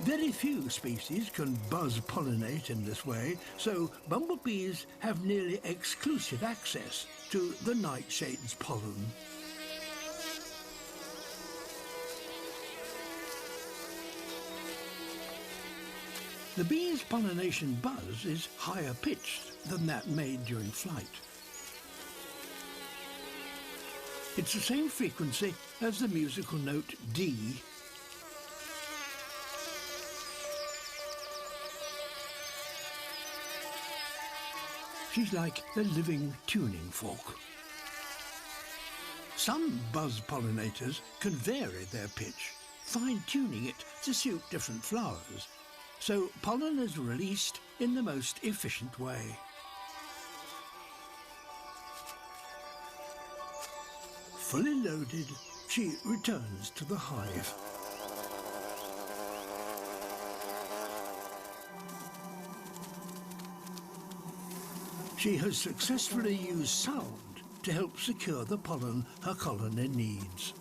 Very few species can buzz-pollinate in this way, so bumblebees have nearly exclusive access to the nightshade's pollen. The bee's pollination buzz is higher pitched than that made during flight. It's the same frequency as the musical note D. She's like a living tuning fork. Some buzz-pollinators can vary their pitch, fine-tuning it to suit different flowers, so pollen is released in the most efficient way. Fully loaded, she returns to the hive. She has successfully used sound to help secure the pollen her colony needs.